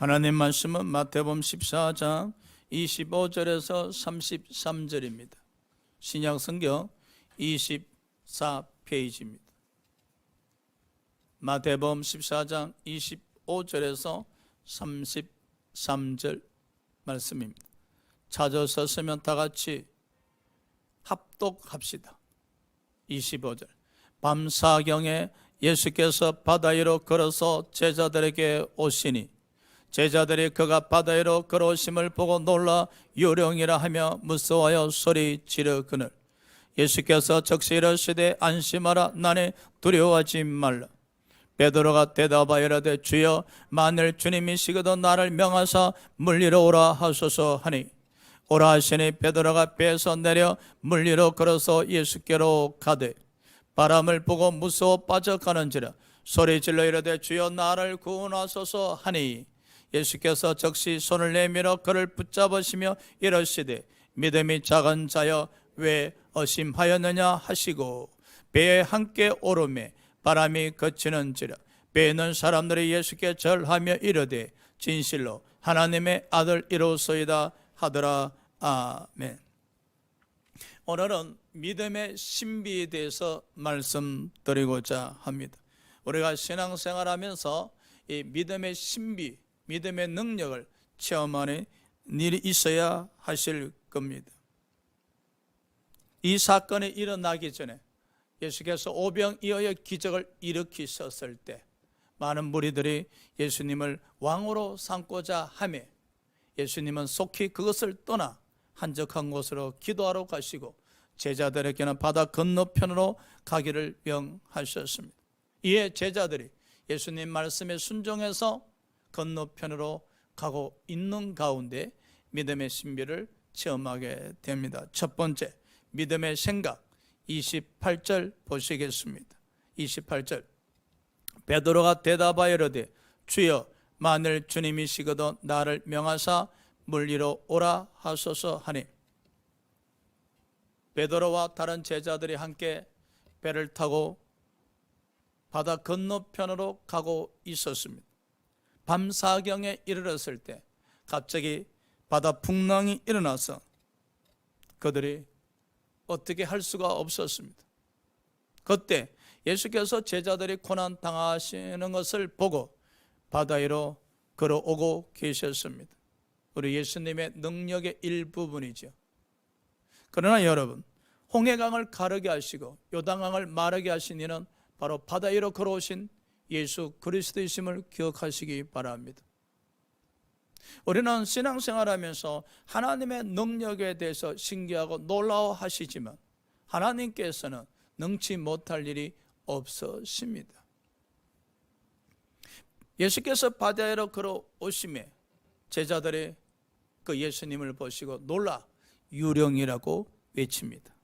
하나님 말씀은 마태복음 14장 25절에서 33절입니다. 신약 성경 24페이지입니다. 마태복음 14장 25절에서 33절 말씀입니다. 찾아섰으면 다 같이 합독합시다. 25절. 밤사경에 예수께서 바다 위로 걸어서 제자들에게 오시니 제자들이 그가 바다 위로 걸어오심을 보고 놀라 요령이라 하며 무서워하여 소리 지르거늘 예수께서 적시 이르시되 안심하라 나니 두려워하지 말라. 베드로가 대답하여 이르되 주여 만일 주님이시거든 나를 명하사 물 위로 오라 하소서 하니 오라 하시니 베드로가 배에서 내려 물 위로 걸어서 예수께로 가되 바람을 보고 무서워 빠져가는지라 소리질러 이르되 주여 나를 구원하소서 하니 예수께서 적시 손을 내밀어 그를 붙잡으시며 이르시되 믿음이 작은 자여 왜 의심하였느냐 하시고 배에 함께 오르매 바람이 그치는지라 배에 사람들이 예수께 절하며 이르되 진실로 하나님의 아들이로소이다 하더라. 아멘. 오늘은 믿음의 신비에 대해서 말씀드리고자 합니다. 우리가 신앙생활하면서 이 믿음의 신비, 믿음의 능력을 체험하는 일이 있어야 하실 겁니다. 이 사건이 일어나기 전에 예수께서 오병이어의 기적을 일으키셨을 때 많은 무리들이 예수님을 왕으로 삼고자 하며 예수님은 속히 그것을 떠나 한적한 곳으로 기도하러 가시고 제자들에게는 바다 건너편으로 가기를 명하셨습니다. 이에 제자들이 예수님 말씀에 순종해서 건너편으로 가고 있는 가운데 믿음의 신비를 체험하게 됩니다. 첫 번째, 믿음의 생각 28절 보시겠습니다. 28절. 베드로가 대답하여 이르되 주여 만일 주님이시거든 나를 명하사 물 위로 오라 하소서 하니 베드로와 다른 제자들이 함께 배를 타고 바다 건너편으로 가고 있었습니다. 밤사경에 이르렀을 때 갑자기 바다 풍랑이 일어나서 그들이 어떻게 할 수가 없었습니다. 그때 예수께서 제자들이 고난 당하시는 것을 보고 바다 위로 걸어오고 계셨습니다. 우리 예수님의 능력의 일부분이죠. 그러나 여러분, 홍해강을 가르게 하시고 요단강을 마르게 하신 이는 바로 바다 위로 걸어오신 예수 그리스도이심을 기억하시기 바랍니다. 우리는 신앙생활하면서 하나님의 능력에 대해서 신기하고 놀라워하시지만 하나님께서는 능치 못할 일이 없으십니다. 예수께서 바다 위로 걸어오심에 제자들이 그 예수님을 보시고 놀라 유령이라고 외칩니다.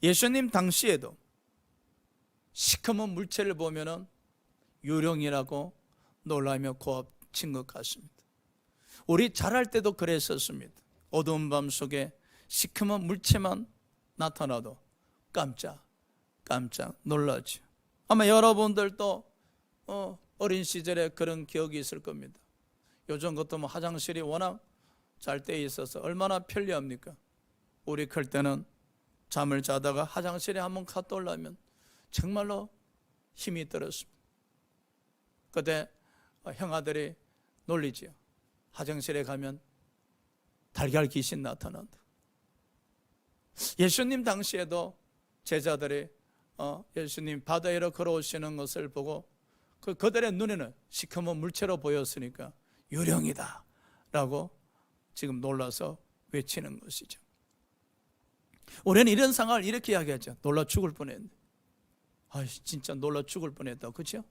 예수님 당시에도 시커먼 물체를 보면은 유령이라고 놀라며 고함친 것 같습니다. 우리 자랄 때도 그랬었습니다. 어두운 밤 속에 시커먼 물체만 나타나도 깜짝 놀라죠. 아마 여러분들도 어린 시절에 그런 기억이 있을 겁니다. 요즘 같은 화장실이 워낙 잘 돼 있어서 얼마나 편리합니까? 우리 클 때는 잠을 자다가 화장실에 한번 갔다 오려면 정말로 힘이 들었습니다. 그때 형아들이 놀리지요. 화장실에 가면 달걀 귀신 나타난다. 예수님 당시에도 제자들이 예수님 바다 위로 걸어오시는 것을 보고 그들의 눈에는 시커먼 물체로 보였으니까 유령이다 라고 지금 놀라서 외치는 것이죠. 우리는 이런 상황을 이렇게 이야기하죠. 놀라 죽을 뻔했네. 진짜 놀라 죽을 뻔했다. 그렇죠?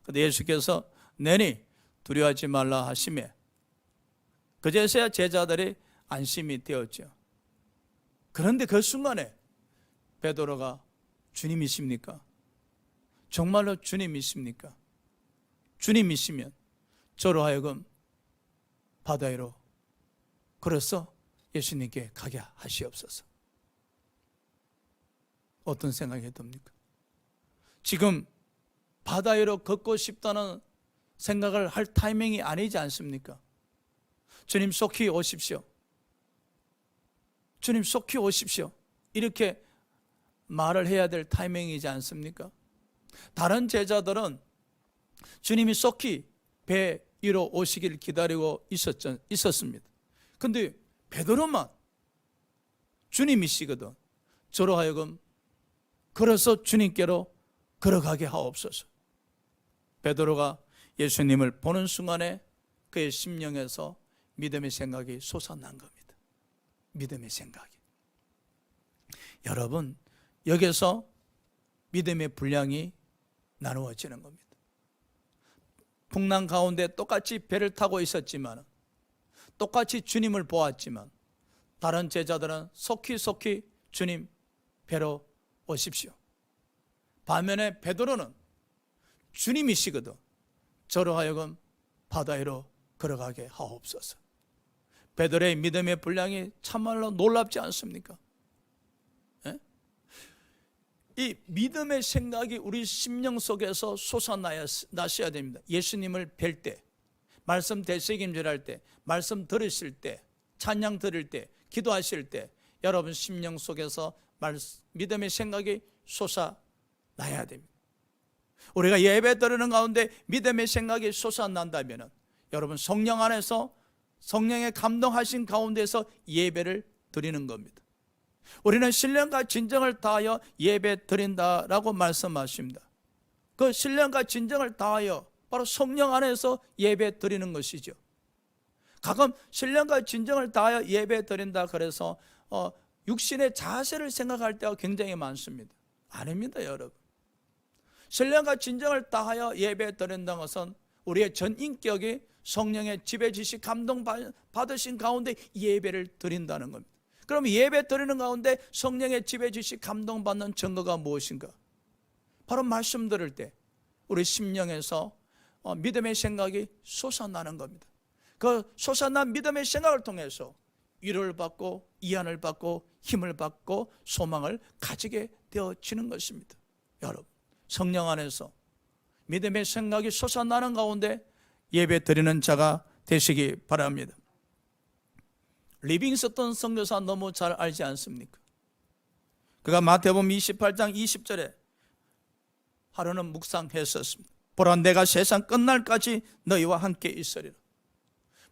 근데 예수께서 내니 두려워하지 말라 하시매 그제서야 제자들이 안심이 되었죠. 그런데 그 순간에 베드로가 주님이십니까? 정말로 주님이십니까? 주님이시면 저로 하여금 바다 위로 걸어서 예수님께 가게 하시옵소서. 어떤 생각이 듭니까? 지금 바다 위로 걷고 싶다는 생각을 할 타이밍이 아니지 않습니까? 주님 속히 오십시오. 주님 속히 오십시오. 이렇게 말을 해야 될 타이밍이지 않습니까? 다른 제자들은 주님이 속히 배 위로 오시길 기다리고 있었습니다. 근데 베드로만 주님이시거든. 저로 하여금 걸어서 주님께로 걸어가게 하옵소서. 베드로가 예수님을 보는 순간에 그의 심령에서 믿음의 생각이 솟아난 겁니다. 믿음의 생각이. 여러분, 여기서 믿음의 분량이 나누어지는 겁니다. 풍랑 가운데 똑같이 배를 타고 있었지만, 똑같이 주님을 보았지만, 다른 제자들은 속히 주님 배로 오십시오. 반면에 베드로는 주님이시거든. 저로 하여금 바다 위로 걸어가게 하옵소서. 베드로의 믿음의 분량이 참말로 놀랍지 않습니까? 예? 이 믿음의 생각이 우리 심령 속에서 솟아나셔야 됩니다. 예수님을 뵐 때, 말씀 되새김질할 때, 말씀 들으실 때, 찬양 들을 때, 기도하실 때 여러분 심령 속에서 믿음의 생각이 솟아나야 됩니다. 우리가 예배 드리는 가운데 믿음의 생각이 솟아난다면 여러분 성령 안에서 성령의 감동하신 가운데서 예배를 드리는 겁니다. 우리는 신령과 진정을 다하여 예배 드린다라고 말씀하십니다. 그 신령과 진정을 다하여 바로 성령 안에서 예배 드리는 것이죠. 가끔 신령과 진정을 다하여 예배 드린다 그래서 육신의 자세를 생각할 때가 굉장히 많습니다. 아닙니다, 여러분. 신령과 진정을 다하여 예배 드린다는 것은 우리의 전 인격이 성령의 지배 지시 감동 받으신 가운데 예배를 드린다는 겁니다. 그럼 예배 드리는 가운데 성령의 지배 지시 감동 받는 증거가 무엇인가? 바로 말씀 들을 때 우리 심령에서 믿음의 생각이 솟아나는 겁니다. 그 솟아난 믿음의 생각을 통해서 위로를 받고 위안을 받고 힘을 받고 소망을 가지게 되어지는 것입니다. 여러분, 성령 안에서 믿음의 생각이 솟아나는 가운데 예배 드리는 자가 되시기 바랍니다. 리빙스턴 선교사 너무 잘 알지 않습니까? 그가 마태복음 28장 20절에 하루는 묵상했었습니다. 보라, 내가 세상 끝날까지 너희와 함께 있으리라.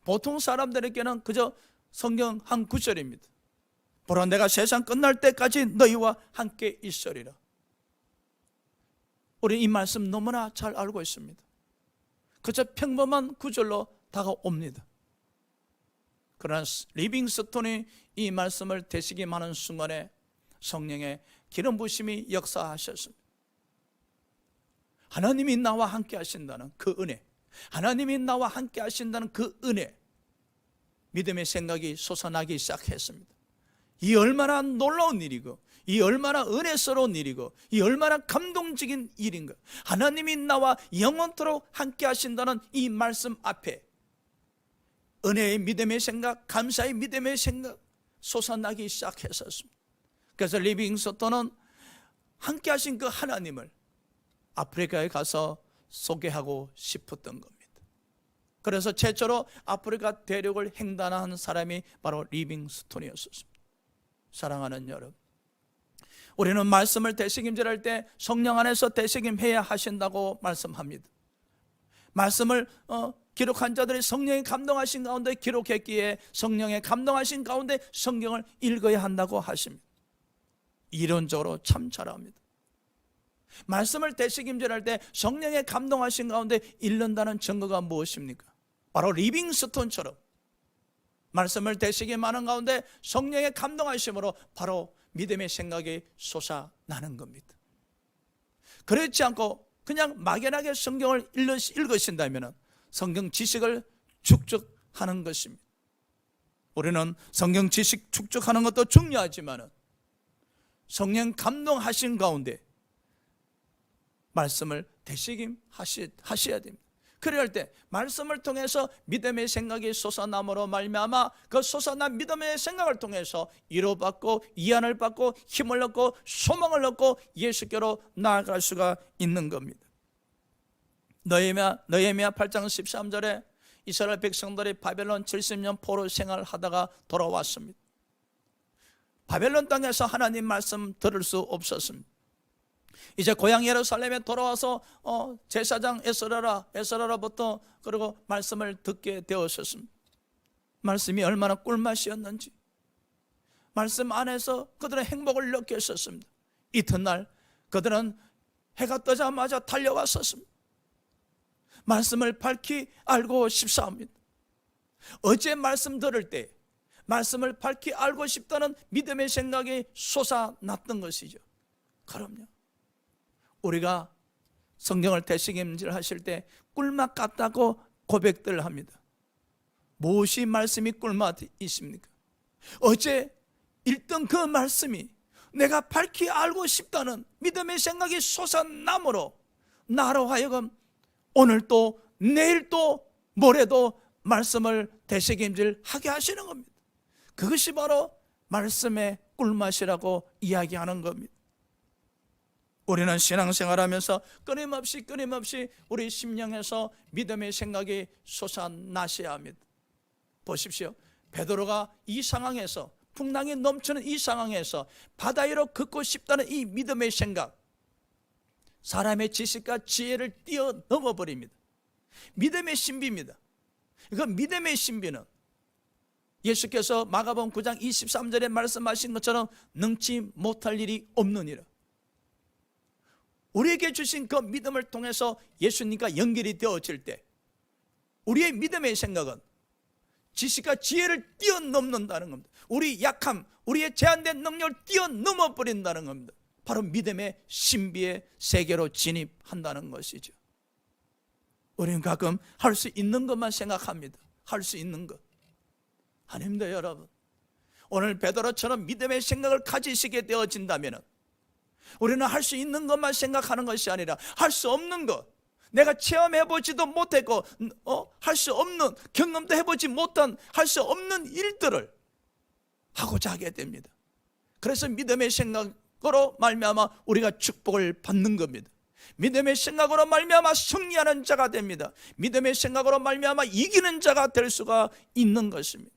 보통 사람들에게는 그저 성경 한 구절입니다. 보라, 내가 세상 끝날 때까지 너희와 함께 있으리라. 우리 이 말씀 너무나 잘 알고 있습니다. 그저 평범한 구절로 다가옵니다. 그러나 리빙스톤이 이 말씀을 되새김하는 순간에 성령의 기름 부으심이 역사하셨습니다. 하나님이 나와 함께 하신다는 그 은혜, 하나님이 나와 함께 하신다는 그 은혜, 믿음의 생각이 솟아나기 시작했습니다. 이 얼마나 놀라운 일이고, 이 얼마나 은혜스러운 일이고, 이 얼마나 감동적인 일인가. 하나님이 나와 영원토록 함께 하신다는 이 말씀 앞에 은혜의 믿음의 생각, 감사의 믿음의 생각 솟아나기 시작했었습니다. 그래서 리빙스턴은 함께 하신 그 하나님을 아프리카에 가서 소개하고 싶었던 겁니다. 그래서 최초로 아프리카 대륙을 횡단한 사람이 바로 리빙스톤이었습니다. 사랑하는 여러분, 우리는 말씀을 되새김질할 때 성령 안에서 되새김해야 하신다고 말씀합니다. 말씀을 기록한 자들이 성령의 감동하신 가운데 기록했기에 성령의 감동하신 가운데 성경을 읽어야 한다고 하십니다. 이론적으로 참 잘합니다. 말씀을 되새김질할 때 성령의 감동하신 가운데 읽는다는 증거가 무엇입니까? 바로 리빙스톤처럼 말씀을 되새김하는 가운데 성령의 감동하심으로 바로 믿음의 생각이 솟아나는 겁니다. 그렇지 않고 그냥 막연하게 성경을 읽으신다면 성경 지식을 축적하는 것입니다. 우리는 성경 지식 축적하는 것도 중요하지만 성령 감동하신 가운데 말씀을 되새김하셔야 됩니다. 그래야 할 때 말씀을 통해서 믿음의 생각이 솟아남으로 말미암아 그 솟아난 믿음의 생각을 통해서 위로받고 위안을 받고 힘을 얻고 소망을 얻고 예수께로 나아갈 수가 있는 겁니다. 느헤미야 8장 13절에 이스라엘 백성들이 바벨론 70년 포로 생활하다가 돌아왔습니다. 바벨론 땅에서 하나님 말씀 들을 수 없었습니다. 이제 고향 예루살렘에 돌아와서 제사장 에스라로부터 그리고 말씀을 듣게 되었었습니다. 말씀이 얼마나 꿀맛이었는지, 말씀 안에서 그들은 행복을 느꼈었습니다. 이튿날 그들은 해가 뜨자마자 달려왔었습니다. 말씀을 밝히 알고 싶사옵니다. 어제 말씀 들을 때 말씀을 밝히 알고 싶다는 믿음의 생각이 솟아났던 것이죠. 그럼요, 우리가 성경을 되새김질 하실 때 꿀맛 같다고 고백들 합니다. 무엇이 말씀이 꿀맛 있습니까? 어제 읽던 그 말씀이 내가 밝히 알고 싶다는 믿음의 생각이 솟아나므로 나로 하여금 오늘 또 내일 또 모레도 말씀을 되새김질 하게 하시는 겁니다. 그것이 바로 말씀의 꿀맛이라고 이야기하는 겁니다. 우리는 신앙생활하면서 끊임없이 우리 심령에서 믿음의 생각이 솟아나셔야 합니다. 보십시오, 베드로가 이 상황에서, 풍랑이 넘치는 이 상황에서 바다 위로 걷고 싶다는 이 믿음의 생각, 사람의 지식과 지혜를 뛰어넘어 버립니다. 믿음의 신비입니다. 그 믿음의 신비는 예수께서 마가복음 9장 23절에 말씀하신 것처럼 능치 못할 일이 없느니라. 우리에게 주신 그 믿음을 통해서 예수님과 연결이 되어질 때 우리의 믿음의 생각은 지식과 지혜를 뛰어넘는다는 겁니다. 우리 약함, 우리의 제한된 능력을 뛰어넘어 버린다는 겁니다. 바로 믿음의 신비의 세계로 진입한다는 것이죠. 우리는 가끔 할 수 있는 것만 생각합니다. 할 수 있는 것 아닙니다. 여러분, 오늘 베드로처럼 믿음의 생각을 가지시게 되어진다면 우리는 할 수 있는 것만 생각하는 것이 아니라 할 수 없는 것, 내가 체험해보지도 못했고 할 수 없는, 경험도 해보지 못한 할 수 없는 일들을 하고자 하게 됩니다. 그래서 믿음의 생각으로 말미암아 우리가 축복을 받는 겁니다. 믿음의 생각으로 말미암아 승리하는 자가 됩니다. 믿음의 생각으로 말미암아 이기는 자가 될 수가 있는 것입니다.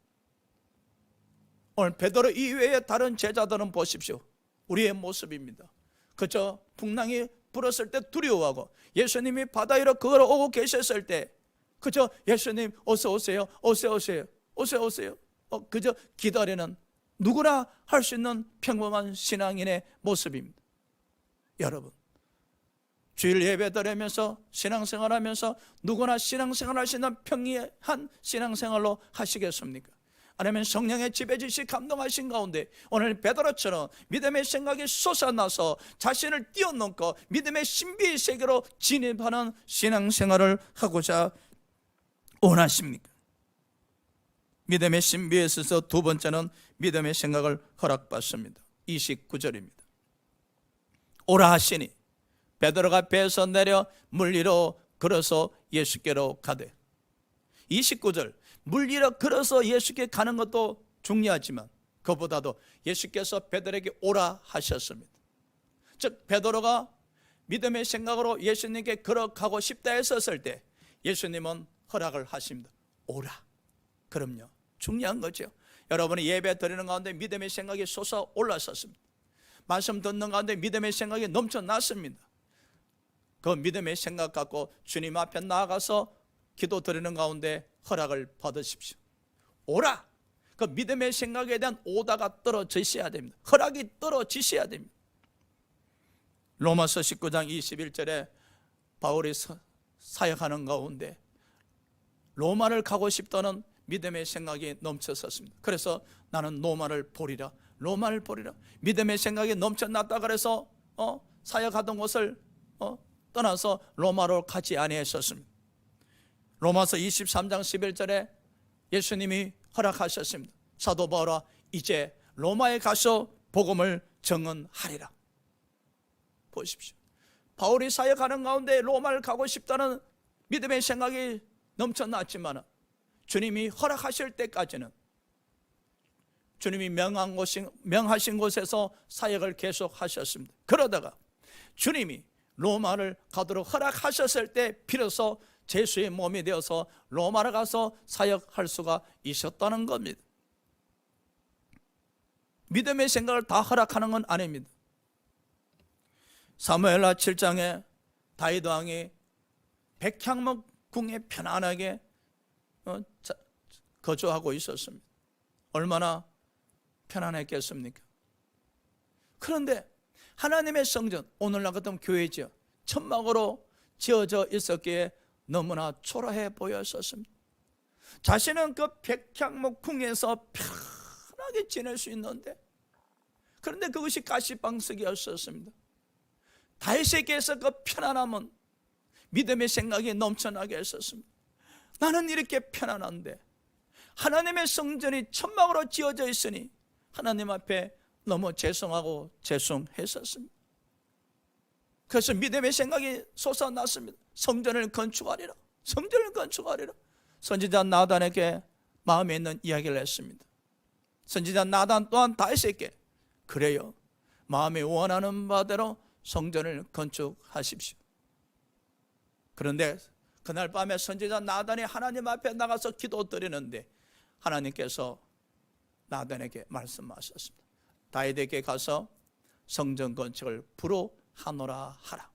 오늘 베드로 이외의 다른 제자들은 보십시오, 우리의 모습입니다. 그저 풍랑이 불었을 때 두려워하고 예수님이 바다 위로 걸어오고 계셨을 때 그저 예수님 어서 오세요, 어서 오세요, 어서 오세요, 그저 기다리는, 누구나 할 수 있는 평범한 신앙인의 모습입니다. 여러분, 주일 예배 드리면서 신앙생활하면서 누구나 신앙생활 할 수 있는 평이한 신앙생활로 하시겠습니까? 아니면 성령의 지배지시 감동하신 가운데 오늘 베드로처럼 믿음의 생각이 솟아나서 자신을 뛰어넘고 믿음의 신비의 세계로 진입하는 신앙생활을 하고자 원하십니까? 믿음의 신비에 있어서 두 번째는 믿음의 생각을 허락받습니다. 29절입니다. 오라 하시니 베드로가 배에서 내려 물 위로 걸어서 예수께로 가되. 29절, 물 위로 걸어서 예수께 가는 것도 중요하지만 그보다도 예수께서 베드로에게 오라 하셨습니다. 즉 베드로가 믿음의 생각으로 예수님께 걸어가고 싶다 했었을 때 예수님은 허락을 하십니다. 오라. 그럼요, 중요한 거죠. 여러분이 예배 드리는 가운데 믿음의 생각이 솟아 올랐었습니다. 말씀 듣는 가운데 믿음의 생각이 넘쳐났습니다. 그 믿음의 생각 갖고 주님 앞에 나아가서 기도 드리는 가운데 허락을 받으십시오. 오라. 그 믿음의 생각에 대한 오다가 떨어지셔야 됩니다. 허락이 떨어지셔야 됩니다. 로마서 19장 21절에 바울이 사역하는 가운데 로마를 가고 싶다는 믿음의 생각이 넘쳐섰습니다. 그래서 나는 로마를 보리라, 로마를 보리라. 믿음의 생각이 넘쳐났다 그래서 사역하던 곳을 떠나서 로마로 가지 아니했었습니다. 로마서 23장 11절에 예수님이 허락하셨습니다. 사도 바울아, 이제 로마에 가서 복음을 증언하리라. 보십시오, 바울이 사역하는 가운데 로마를 가고 싶다는 믿음의 생각이 넘쳐났지만 주님이 허락하실 때까지는 주님이 명하신 곳에서 사역을 계속하셨습니다. 그러다가 주님이 로마를 가도록 허락하셨을 때 비로소 예수의 몸이 되어서 로마를 가서 사역할 수가 있었다는 겁니다. 믿음의 생각을 다 허락하는 건 아닙니다. 사무엘하 7장에 다윗 왕이 백향목 궁에 편안하게 거주하고 있었습니다. 얼마나 편안했겠습니까? 그런데 하나님의 성전, 오늘날 같은 교회죠, 천막으로 지어져 있었기에 너무나 초라해 보였었습니다. 자신은 그 백향목 궁에서 편하게 지낼 수 있는데, 그런데 그것이 가시방석이었었습니다. 다윗에게서 그 편안함은 믿음의 생각이 넘쳐나게 했었습니다. 나는 이렇게 편안한데 하나님의 성전이 천막으로 지어져 있으니 하나님 앞에 너무 죄송하고 죄송했었습니다. 그래서 믿음의 생각이 솟아났습니다. 성전을 건축하리라, 성전을 건축하리라. 선지자 나단에게 마음에 있는 이야기를 했습니다. 선지자 나단 또한 다윗에게 그래요, 마음에 원하는 바대로 성전을 건축하십시오. 그런데 그날 밤에 선지자 나단이 하나님 앞에 나가서 기도드리는데 하나님께서 나단에게 말씀하셨습니다. 다윗에게 가서 성전 건축을 부로 하노라 하라.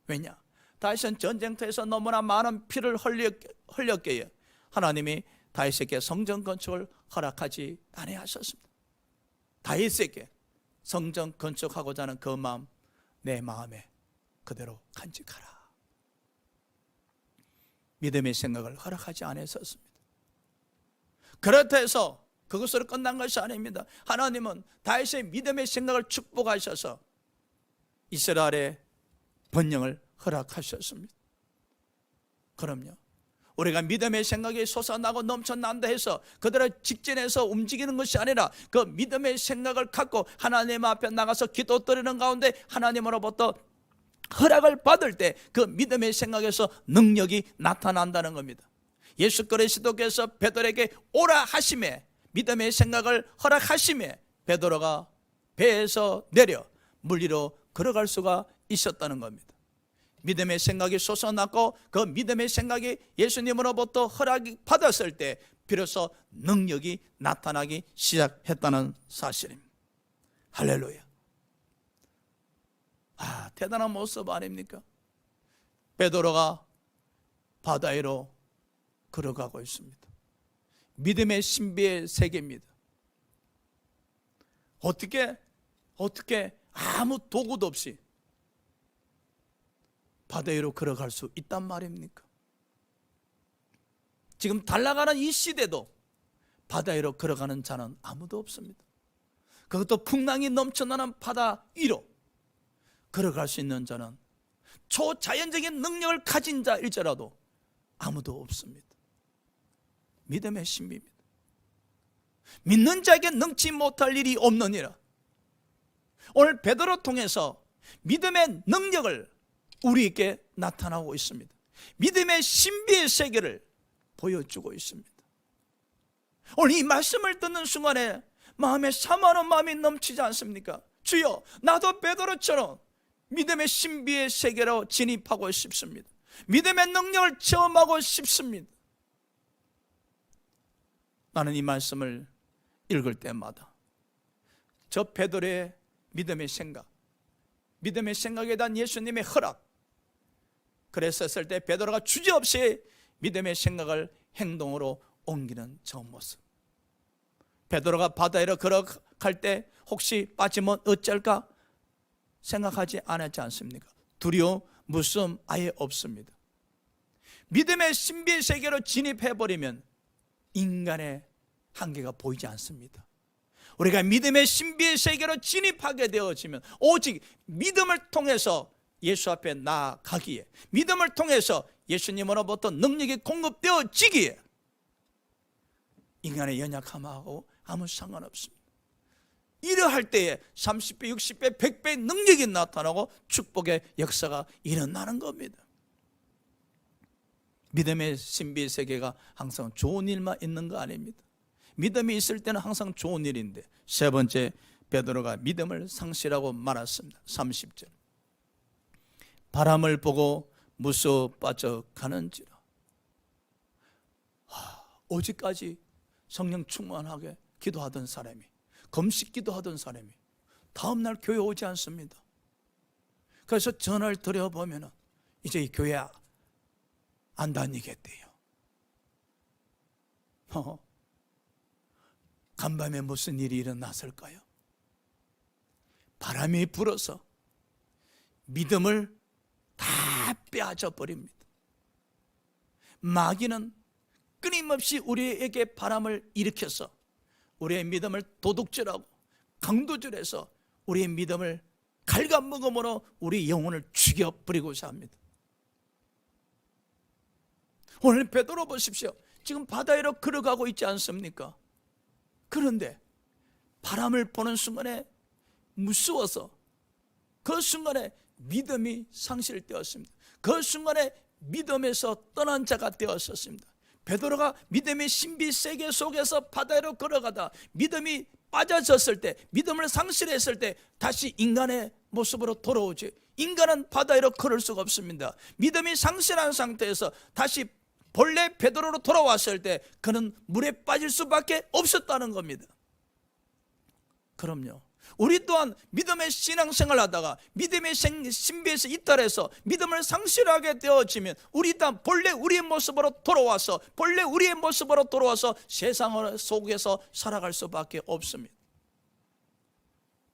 왜냐? 다윗은 전쟁터에서 너무나 많은 피를 흘렸기에 하나님이 다윗에게 성전 건축을 허락하지 아니하셨습니다. 다윗에게 성전 건축하고자 하는 그 마음, 내 마음에 그대로 간직하라. 믿음의 생각을 허락하지 않았었습니다. 그렇다 해서 그것으로 끝난 것이 아닙니다. 하나님은 다윗의 믿음의 생각을 축복하셔서 이스라엘의 번영을 허락하셨습니다. 그럼요, 우리가 믿음의 생각이 솟아나고 넘쳐난다 해서 그대로 직진해서 움직이는 것이 아니라 그 믿음의 생각을 갖고 하나님 앞에 나가서 기도드리는 가운데 하나님으로부터 허락을 받을 때 그 믿음의 생각에서 능력이 나타난다는 겁니다. 예수 그리스도께서 베드로에게 오라 하심에, 믿음의 생각을 허락하심에 베드로가 배에서 내려 물 위로 걸어갈 수가 있었다는 겁니다. 믿음의 생각이 솟아났고 그 믿음의 생각이 예수님으로부터 허락이 받았을 때 비로소 능력이 나타나기 시작했다는 사실입니다. 할렐루야. 대단한 모습 아닙니까? 베드로가 바다 위로 걸어가고 있습니다. 믿음의 신비의 세계입니다. 어떻게 아무 도구도 없이 바다 위로 걸어갈 수 있단 말입니까? 지금 달라가는 이 시대도 바다 위로 걸어가는 자는 아무도 없습니다. 그것도 풍랑이 넘쳐나는 바다 위로 걸어갈 수 있는 자는 초자연적인 능력을 가진 자일지라도 아무도 없습니다. 믿음의 신비입니다. 믿는 자에게 능치 못할 일이 없느니라. 오늘 베드로 통해서 믿음의 능력을 우리에게 나타나고 있습니다. 믿음의 신비의 세계를 보여주고 있습니다. 오늘 이 말씀을 듣는 순간에 마음에 사모하는 마음이 넘치지 않습니까? 주여, 나도 베드로처럼 믿음의 신비의 세계로 진입하고 싶습니다. 믿음의 능력을 체험하고 싶습니다. 나는 이 말씀을 읽을 때마다 저 베드로의 믿음의 생각, 믿음의 생각에 대한 예수님의 허락, 그랬었을 때 베드로가 주저없이 믿음의 생각을 행동으로 옮기는 저 모습, 베드로가 바다 위로 걸어갈 때 혹시 빠지면 어쩔까 생각하지 않았지 않습니까? 두려움, 무서움 아예 없습니다. 믿음의 신비의 세계로 진입해버리면 인간의 한계가 보이지 않습니다. 우리가 믿음의 신비의 세계로 진입하게 되어지면 오직 믿음을 통해서 예수 앞에 나아가기에, 믿음을 통해서 예수님으로부터 능력이 공급되어지기에 인간의 연약함하고 아무 상관없습니다. 이러할 때에 30배, 60배, 100배의 능력이 나타나고 축복의 역사가 일어나는 겁니다. 믿음의 신비의 세계가 항상 좋은 일만 있는 거 아닙니다. 믿음이 있을 때는 항상 좋은 일인데, 세 번째, 베드로가 믿음을 상실하고 말았습니다. 30절. 바람을 보고 무서워 빠져가는지라. 어제까지 성령 충만하게 기도하던 사람이, 금식 기도하던 사람이 다음날 교회 오지 않습니다. 그래서 전화를 드려보면 이제 이 교회 안 다니겠대요. 간밤에 무슨 일이 일어났을까요? 바람이 불어서 믿음을 다 빼앗아 버립니다. 마귀는 끊임없이 우리에게 바람을 일으켜서 우리의 믿음을 도둑질하고 강도질해서 우리의 믿음을 갉아먹음으로 우리 영혼을 죽여버리고자 합니다. 오늘 베드로 보십시오. 지금 바다 위로 걸어가고 있지 않습니까? 그런데 바람을 보는 순간에 무서워서 그 순간에 믿음이 상실되었습니다. 그 순간에 믿음에서 떠난 자가 되었었습니다. 베드로가 믿음의 신비 세계 속에서 바다로 걸어가다 믿음이 빠져졌을 때, 믿음을 상실했을 때 다시 인간의 모습으로 돌아오지. 인간은 바다 위로 걸을 수가 없습니다. 믿음이 상실한 상태에서 다시 본래 베드로로 돌아왔을 때 그는 물에 빠질 수밖에 없었다는 겁니다. 그럼요, 우리 또한 믿음의 신앙생활을 하다가 믿음의 신비에서 이탈해서 믿음을 상실하게 되어지면 우리 또한 본래 우리의 모습으로 돌아와서 세상 속에서 살아갈 수밖에 없습니다.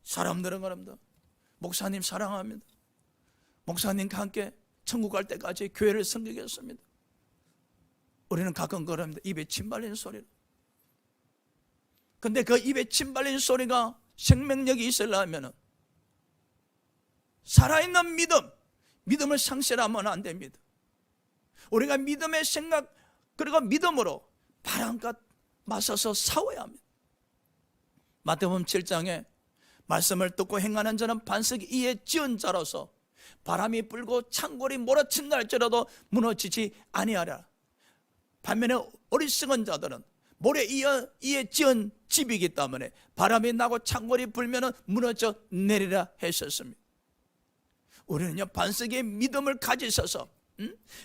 사람들은 그럽니다. 목사님 사랑합니다. 목사님과 함께 천국 갈 때까지 교회를 섬기겠습니다. 우리는 가끔 그럽니다. 입에 침 발리는 소리로. 근데 그 입에 침 발리는 소리가 생명력이 있으려면 살아있는 믿음을 상실하면 안 됩니다. 우리가 믿음의 생각 그리고 믿음으로 바람과 맞서서 싸워야 합니다. 마태복음 7장에 말씀을 듣고 행하는 자는 반석 위에 지은 자로서 바람이 불고 창궐이 몰아친다 할지라도 무너지지 아니하라. 반면에 어리석은 자들은 모래 위에 지은 집이기 때문에 바람이 나고 창궐이 불면 무너져 내리라 했었습니다. 우리는요, 반석의 믿음을 가지셔서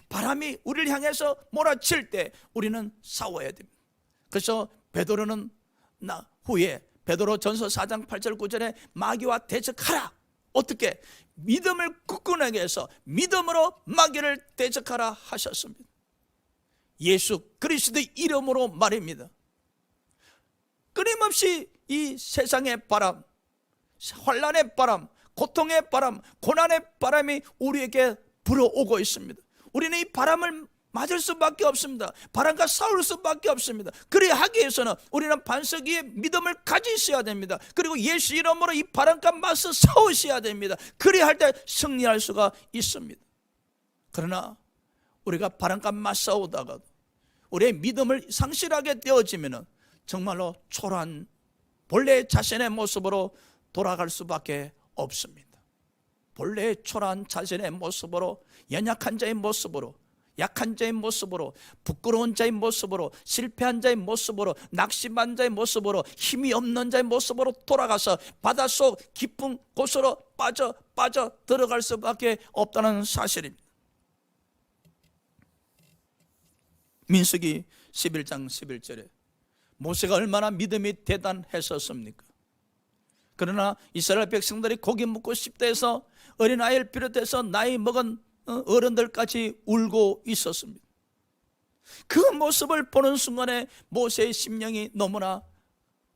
바람이 우리를 향해서 몰아칠 때 우리는 싸워야 됩니다. 그래서 베드로는 후에 베드로전서 4장 8절 9절에 마귀와 대적하라. 어떻게? 믿음을 굳건하게 해서 믿음으로 마귀를 대적하라 하셨습니다. 예수 그리스도의 이름으로 말입니다. 끊임없이 이 세상의 바람, 환난의 바람, 고통의 바람, 고난의 바람이 우리에게 불어오고 있습니다. 우리는 이 바람을 맞을 수밖에 없습니다. 바람과 싸울 수밖에 없습니다. 그래야 하기 위해서는 우리는 반석 위에 믿음을 가지셔야 됩니다. 그리고 예수 이름으로 이 바람과 맞서 싸우셔야 됩니다. 그래야 할 때 승리할 수가 있습니다. 그러나 우리가 바람과 맞싸우다가 우리의 믿음을 상실하게 되어지면 정말로 초라한 본래 자신의 모습으로 돌아갈 수밖에 없습니다. 본래 초라한 자신의 모습으로, 연약한 자의 모습으로, 약한 자의 모습으로, 부끄러운 자의 모습으로, 실패한 자의 모습으로, 낙심한 자의 모습으로, 힘이 없는 자의 모습으로 돌아가서 바닷속 깊은 곳으로 빠져 들어갈 수밖에 없다는 사실입니다. 민수기 11장 11절에 모세가 얼마나 믿음이 대단했었습니까? 그러나 이스라엘 백성들이 고기 먹고 싶다 해서 어린아이를 비롯해서 나이 먹은 어른들까지 울고 있었습니다. 그 모습을 보는 순간에 모세의 심령이 너무나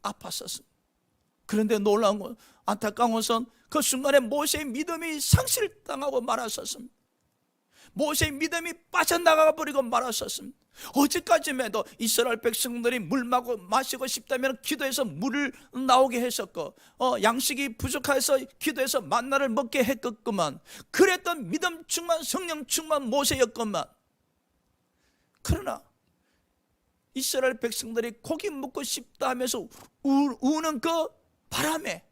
아팠었습니다. 그런데 놀라운 건, 안타까운 것은 그 순간에 모세의 믿음이 상실당하고 말았었습니다. 모세의 믿음이 빠져나가 버리고 말았었습니다. 어제까지만 해도 이스라엘 백성들이 물 마시고 싶다면 기도해서 물을 나오게 했었고, 양식이 부족해서 기도해서 만나를 먹게 했겠구만. 그랬던 믿음 충만, 성령 충만 모세였건만, 그러나 이스라엘 백성들이 고기 먹고 싶다 하면서 우는 그 바람에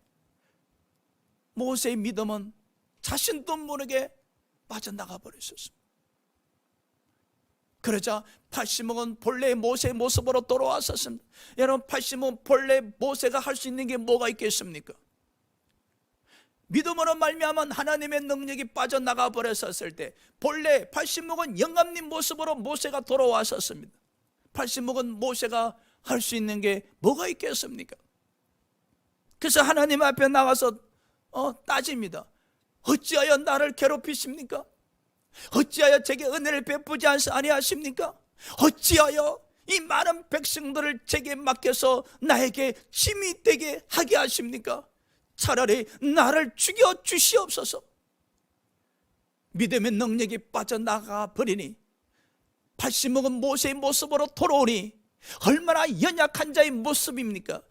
모세의 믿음은 자신도 모르게 빠져나가 버렸었습니다. 그러자 80억은 본래 모세의 모습으로 돌아왔었습니다. 여러분, 80억은 본래 모세가 할 수 있는 게 뭐가 있겠습니까? 믿음으로 말미암아 하나님의 능력이 빠져나가 버렸었을 때 본래 80묵은 영감님 모습으로 모세가 돌아왔었습니다. 80묵은 모세가 할 수 있는 게 뭐가 있겠습니까? 그래서 하나님 앞에 나가서 따집니다. 어찌하여 나를 괴롭히십니까? 어찌하여 제게 은혜를 베푸지 아니하십니까? 어찌하여 이 많은 백성들을 제게 맡겨서 나에게 짐이 되게 하게 하십니까? 차라리 나를 죽여 주시옵소서. 믿음의 능력이 빠져나가 버리니 80묵은 모세의 모습으로 돌아오니 얼마나 연약한 자의 모습입니까?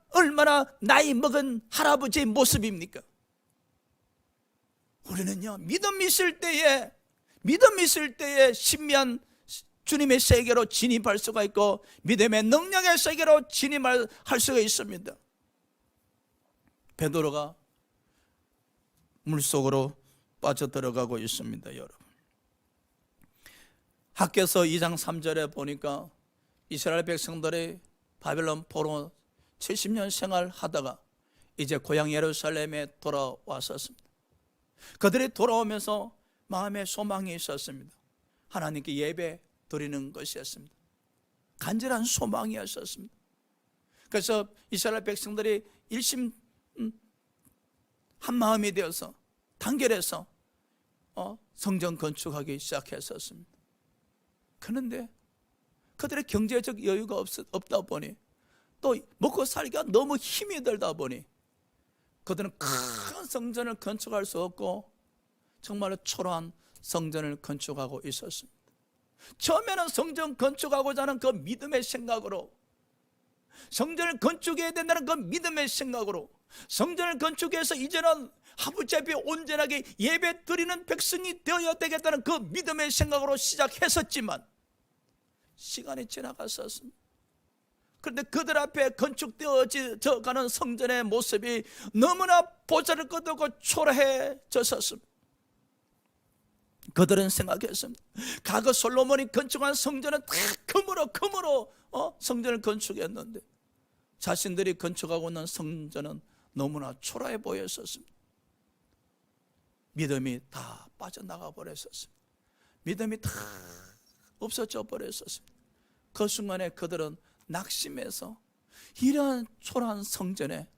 얼마나 나이 먹은 할아버지의 모습입니까? 우리는요, 믿음 있을 때에 신비한 주님의 세계로 진입할 수가 있고 믿음의 능력의 세계로 진입할 수가 있습니다. 베드로가 물속으로 빠져들어가고 있습니다. 여러분, 학개서 2장 3절에 보니까 이스라엘 백성들이 바벨론 포로 70년 생활하다가 이제 고향 예루살렘에 돌아왔었습니다. 그들이 돌아오면서 마음에 소망이 있었습니다. 하나님께 예배 드리는 것이었습니다. 간절한 소망이었습니다. 그래서 이스라엘 백성들이 일심 한 마음이 되어서 단결해서 성전 건축하기 시작했었습니다. 그런데 그들의 경제적 여유가 없다 보니 또 먹고 살기가 너무 힘이 들다 보니 그들은 큰 성전을 건축할 수 없고 정말로 초라한 성전을 건축하고 있었습니다. 처음에는 성전 건축하고자 하는 그 믿음의 생각으로, 성전을 건축해야 된다는 그 믿음의 생각으로, 성전을 건축해서 이제는 아버지 앞에 온전하게 예배 드리는 백성이 되어야 되겠다는 그 믿음의 생각으로 시작했었지만 시간이 지나갔었습니다. 그런데 그들 앞에 건축되어져 가는 성전의 모습이 너무나 보잘것없고 초라해졌었습니다. 그들은 생각했습니다. 과거 솔로몬이 건축한 성전은 다 금으로 성전을 건축했는데 자신들이 건축하고 있는 성전은 너무나 초라해 보였었습니다. 믿음이 다 빠져나가 버렸었습니다. 믿음이 다 없어져 버렸었습니다. 그 순간에 그들은 낙심해서 이러한 초라한 성전에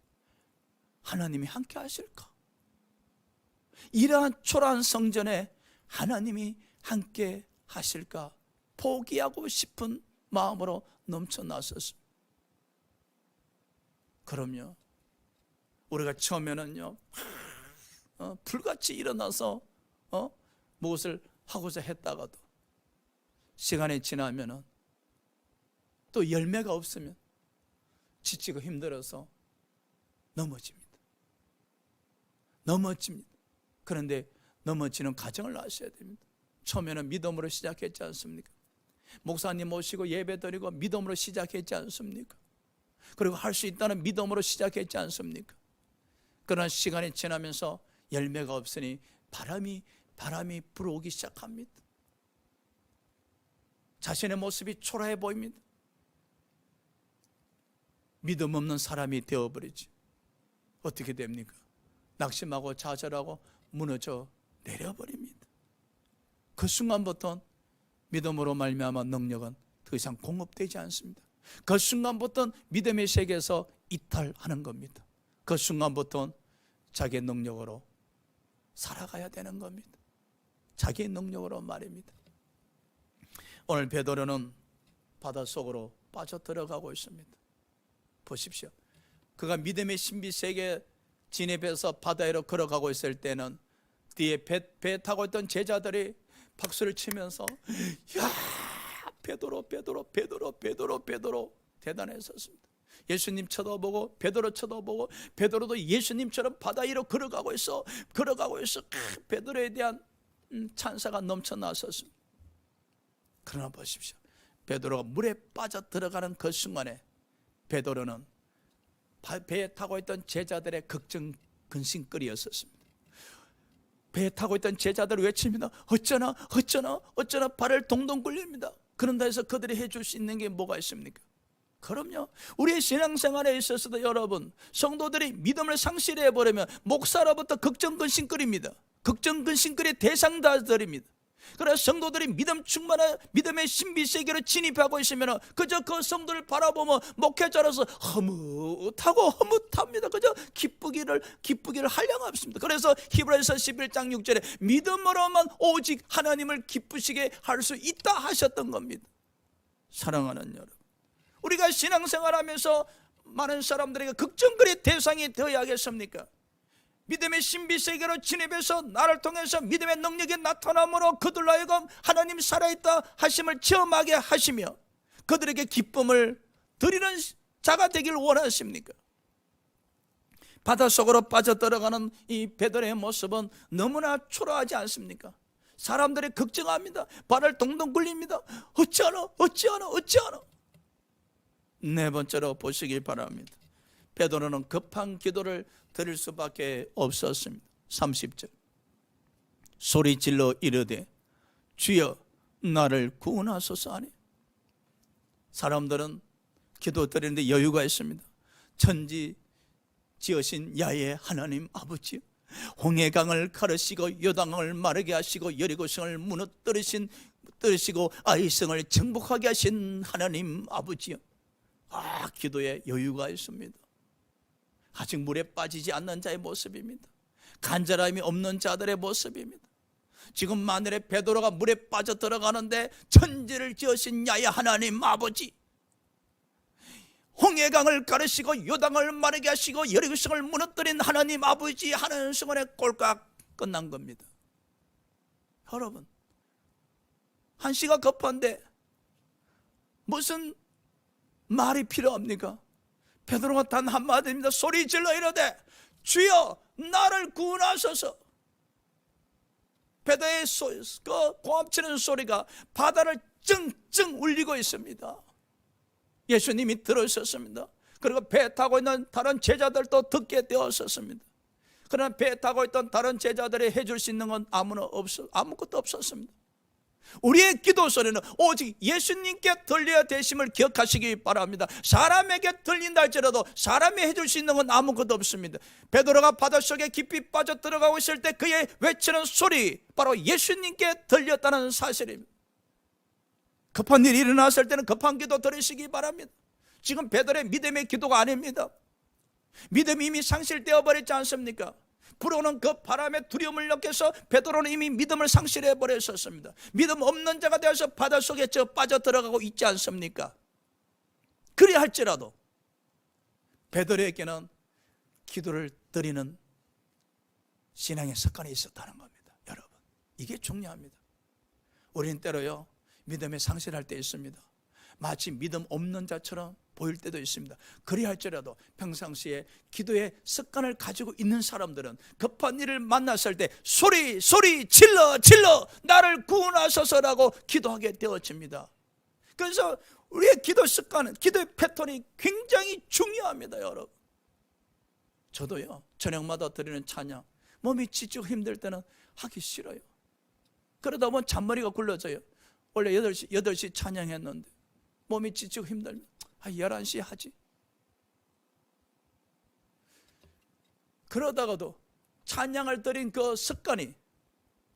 하나님이 함께 하실까? 이러한 초라한 성전에 하나님이 함께 하실까? 포기하고 싶은 마음으로 넘쳐났었습니다. 그럼요, 우리가 처음에는요 불같이 일어나서 무엇을 하고자 했다가도 시간이 지나면은 또 열매가 없으면 지치고 힘들어서 넘어집니다. 그런데 넘어지는 과정을 아셔야 됩니다. 처음에는 믿음으로 시작했지 않습니까? 목사님 모시고 예배 드리고 믿음으로 시작했지 않습니까? 그리고 할 수 있다는 믿음으로 시작했지 않습니까? 그러나 시간이 지나면서 열매가 없으니 바람이 불어오기 시작합니다. 자신의 모습이 초라해 보입니다. 믿음 없는 사람이 되어버리지. 어떻게 됩니까? 낙심하고 좌절하고 무너져 내려버립니다. 그 순간부터 믿음으로 말미암아 능력은 더 이상 공급되지 않습니다. 그 순간부터 믿음의 세계에서 이탈하는 겁니다. 그 순간부터 자기의 능력으로 살아가야 되는 겁니다. 자기의 능력으로 말입니다. 오늘 베드로는 바닷속으로 빠져들어가고 있습니다. 보십시오. 그가 믿음의 신비 세계에 진입해서 바다 위로 걸어가고 있을 때는 뒤에 배 타고 있던 제자들이 박수를 치면서 야, 베드로 대단했었습니다. 예수님 쳐다보고 베드로 쳐다보고 베드로도 예수님처럼 바다 위로 걸어가고 있어. 베드로에 대한 찬사가 넘쳐났었습니다. 그러나 보십시오. 베드로가 물에 빠져 들어가는 그 순간에 베드로는 배에 타고 있던 제자들의 걱정 근심거리였었습니다. 배에 타고 있던 제자들을 외칩니다. 어쩌나 발을 동동 굴립니다. 그런다 해서 그들이 해줄 수 있는 게 뭐가 있습니까? 그럼요. 우리의 신앙생활에 있어서도 여러분, 성도들이 믿음을 상실해버리면 목사로부터 걱정근심거립니다. 걱정근심거리의 대상자들입니다. 그래서 성도들이 믿음 충만한 믿음의 신비세계로 진입하고 있으면 그저 그 성도를 바라보면 목회자로서 허뭇합니다. 그저 기쁘기를 한량 없습니다. 그래서 히브리서 11장 6절에 믿음으로만 오직 하나님을 기쁘시게 할 수 있다 하셨던 겁니다. 사랑하는 여러분, 우리가 신앙생활하면서 많은 사람들에게 걱정거리의 대상이 되어야겠습니까? 믿음의 신비세계로 진입해서 나를 통해서 믿음의 능력이 나타남으로 그들로 하여금 하나님 살아있다 하심을 체험하게 하시며 그들에게 기쁨을 드리는 자가 되길 원하십니까? 바닷속으로 빠져들어가는 이 베드로의 모습은 너무나 초라하지 않습니까? 사람들이 걱정합니다. 발을 동동 굴립니다. 어찌하나. 네 번째로 보시길 바랍니다. 베드로는 급한 기도를 드릴 수밖에 없었습니다. 30절 소리질러 이르되 주여 나를 구원하소서 하니. 사람들은 기도 드리는데 여유가 있습니다. 천지 지으신 야훼 하나님 아버지요, 홍해강을 가르시고 요단강을 마르게 하시고 여리고성을 무너뜨리시고 아이성을 정복하게 하신 하나님 아버지요. 기도에 여유가 있습니다. 아직 물에 빠지지 않는 자의 모습입니다. 간절함이 없는 자들의 모습입니다. 지금 만일에 베드로가 물에 빠져 들어가는데 천지를 지으신 야훼 하나님 아버지, 홍해강을 가르시고 요단강을 마르게 하시고 여리고성을 무너뜨린 하나님 아버지 하는 순간에 꼴깍 끝난 겁니다. 여러분, 한시가 급한데 무슨 말이 필요합니까? 베드로가 단 한마디입니다. 소리 질러 이르되 주여 나를 구원하소서. 베드로의 그 고함치는 소리가 바다를 찡찡 울리고 있습니다. 예수님이 들으셨습니다. 그리고 배 타고 있는 다른 제자들도 듣게 되었었습니다. 그러나 배 타고 있던 다른 제자들이 해줄 수 있는 건 아무것도 없었습니다. 우리의 기도 소리는 오직 예수님께 들려야 되심을 기억하시기 바랍니다. 사람에게 들린다 할지라도 사람이 해줄 수 있는 건 아무것도 없습니다. 베드로가 바닷속에 깊이 빠져 들어가고 있을 때 그의 외치는 소리, 바로 예수님께 들렸다는 사실입니다. 급한 일이 일어났을 때는 급한 기도 드리시기 바랍니다. 지금 베드로의 믿음의 기도가 아닙니다. 믿음이 이미 상실되어 버렸지 않습니까? 불어오는 그 바람에 두려움을 느껴서 베드로는 이미 믿음을 상실해 버렸었습니다. 믿음 없는 자가 되어서 바닷속에 빠져 들어가고 있지 않습니까? 그리할지라도 베드로에게는 기도를 드리는 신앙의 습관이 있었다는 겁니다. 여러분, 이게 중요합니다. 우리는 때로요 믿음에 상실할 때 있습니다. 마치 믿음 없는 자처럼 보일 때도 있습니다. 그리할지라도 평상시에 기도의 습관을 가지고 있는 사람들은 급한 일을 만났을 때 소리 질러 나를 구원하소서라고 기도하게 되어집니다. 그래서 우리의 기도 습관은, 기도의 패턴이 굉장히 중요합니다. 여러분, 저도요 저녁마다 드리는 찬양, 몸이 지치고 힘들 때는 하기 싫어요. 그러다 보면 잔머리가 굴러져요. 원래 8시 찬양했는데 몸이 지치고 힘들면 11시에 하지. 그러다가도 찬양을 드린 그 습관이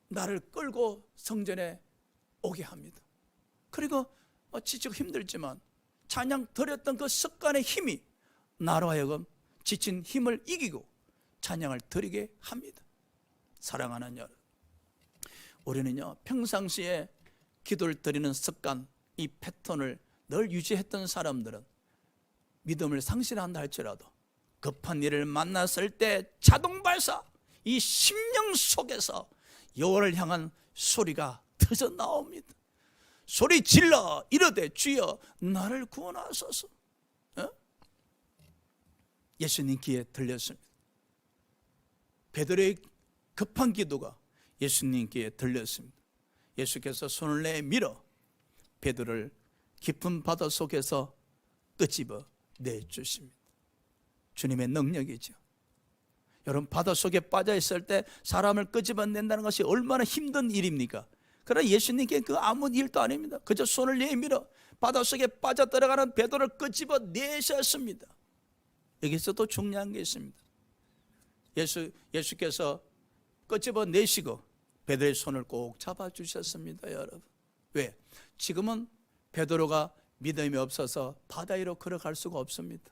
나를 끌고 성전에 오게 합니다. 그리고 지치고 힘들지만 찬양 드렸던 그 습관의 힘이 나로 하여금 지친 힘을 이기고 찬양을 드리게 합니다. 사랑하는 여러분, 우리는요 평상시에 기도를 드리는 습관, 이 패턴을 늘 유지했던 사람들은 믿음을 상실한다 할지라도 급한 일을 만났을 때 자동 발사, 이 심령 속에서 여호와를 향한 소리가 터져 나옵니다. 소리 질러 이르되 주여 나를 구원하소서. 예수님 귀에 들렸습니다. 베드로의 급한 기도가 예수님 귀에 들렸습니다. 예수께서 손을 내밀어 베드로를 깊은 바다 속에서 끄집어 내주십니다. 주님의 능력이죠. 여러분, 바다 속에 빠져 있을 때 사람을 끄집어낸다는 것이 얼마나 힘든 일입니까? 그러나 예수님께 그 아무 일도 아닙니다. 그저 손을 내밀어 바닷속에 빠져들어가는 베드로를 끄집어 내셨습니다. 여기서도 중요한 게 있습니다. 예수께서 끄집어 내시고 베드로의 손을 꼭 잡아주셨습니다. 여러분, 왜? 지금은 베드로가 믿음이 없어서 바다 위로 걸어갈 수가 없습니다.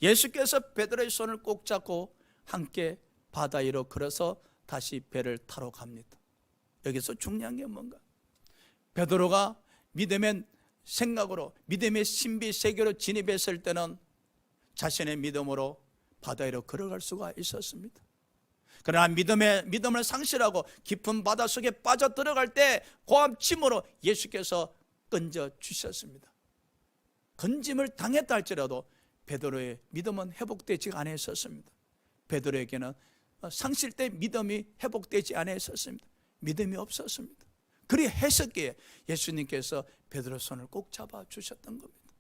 예수께서 베드로의 손을 꼭 잡고 함께 바다 위로 걸어서 다시 배를 타러 갑니다. 여기서 중요한 게 뭔가? 베드로가 믿음의 생각으로, 믿음의 신비 세계로 진입했을 때는 자신의 믿음으로 바다 위로 걸어갈 수가 있었습니다. 그러나 믿음을 상실하고 깊은 바다 속에 빠져 들어갈 때 고함침으로 예수께서 건져 주셨습니다. 건짐을 당했다 할지라도 베드로의 믿음은 회복되지 않았었습니다. 베드로에게는 상실 때 믿음이 회복되지 않았었습니다. 믿음이 없었습니다. 그리 했었기에 예수님께서 베드로 손을 꼭 잡아 주셨던 겁니다.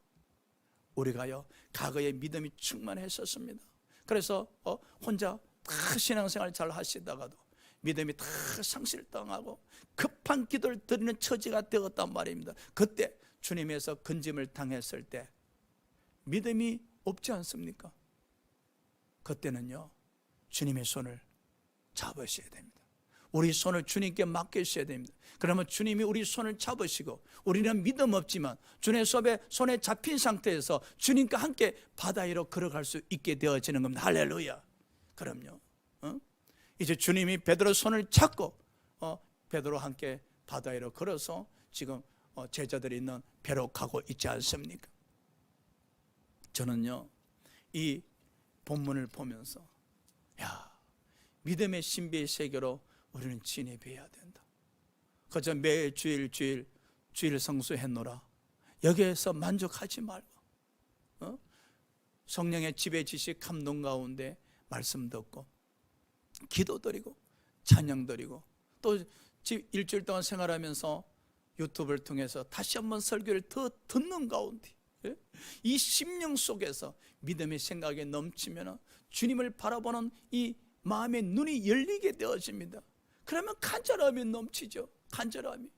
우리가요, 과거에 믿음이 충만했었습니다. 그래서 혼자 다 신앙생활 잘 하시다가도 믿음이 다 상실당하고 급한 기도를 드리는 처지가 되었단 말입니다. 그때 주님에서 건짐을 당했을 때 믿음이 없지 않습니까? 그때는요, 주님의 손을 잡으셔야 됩니다. 우리 손을 주님께 맡기셔야 됩니다. 그러면 주님이 우리 손을 잡으시고, 우리는 믿음 없지만 주님의 손에 잡힌 상태에서 주님과 함께 바다 위로 걸어갈 수 있게 되어지는 겁니다. 할렐루야. 그럼요, 이제 주님이 베드로 손을 잡고 베드로와 함께 바다 위로 걸어서 지금 제자들이 있는 배로 가고 있지 않습니까? 저는요, 이 본문을 보면서 믿음의 신비의 세계로 우리는 진입해야 된다. 그저 매일 주일 성수했노라, 여기에서 만족하지 말고 성령의 지배 지식 감동 가운데 말씀 듣고 기도 드리고 찬양 드리고 또 일주일 동안 생활하면서 유튜브를 통해서 다시 한번 설교를 더 듣는 가운데 이 심령 속에서 믿음의 생각이 넘치면 주님을 바라보는 이 마음의 눈이 열리게 되어집니다. 그러면 간절함이 넘치죠. 간절함이.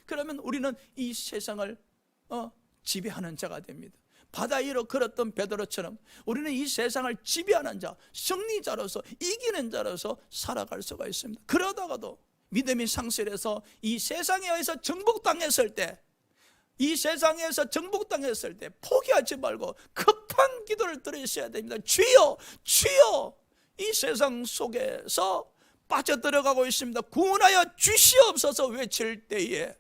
그러면 우리는 이 세상을 지배하는 자가 됩니다. 바다 위로 걸었던 베드로처럼 우리는 이 세상을 지배하는 자, 승리자로서, 이기는 자로서 살아갈 수가 있습니다. 그러다가도 믿음이 상실해서 이 세상에 의해서 정복당했을 때, 이 세상에서 정복당했을 때 포기하지 말고 급한 기도를 드리셔야 됩니다. 주여, 주여, 이 세상 속에서 빠져들어가고 있습니다. 구원하여 주시옵소서 외칠 때에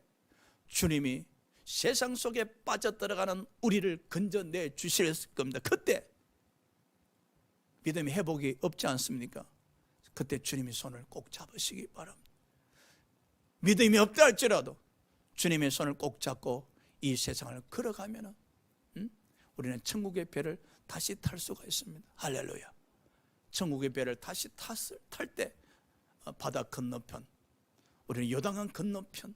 주님이 세상 속에 빠져들어가는 우리를 건져내 주실 겁니다. 그때 믿음의 회복이 없지 않습니까? 그때 주님의 손을 꼭 잡으시기 바랍니다. 믿음이 없다 할지라도 주님의 손을 꼭 잡고 이 세상을 걸어가면 우리는 천국의 배를 다시 탈 수가 있습니다. 할렐루야. 천국의 배를 다시 탈 때 바다 건너편, 우리는 요단강 건너편,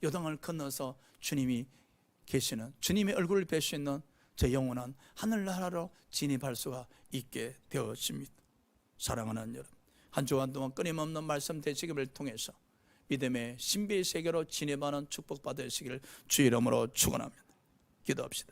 요단강을 건너서 주님이 계시는, 주님의 얼굴을 뵐 수 있는 저 영원한 하늘나라로 진입할 수가 있게 되어집니다. 사랑하는 여러분, 한 주간 동안 끊임없는 말씀 되시기를 통해서 믿음의 신비의 세계로 진입하는 축복 받으시기를 주 이름으로 축원합니다. 기도합시다.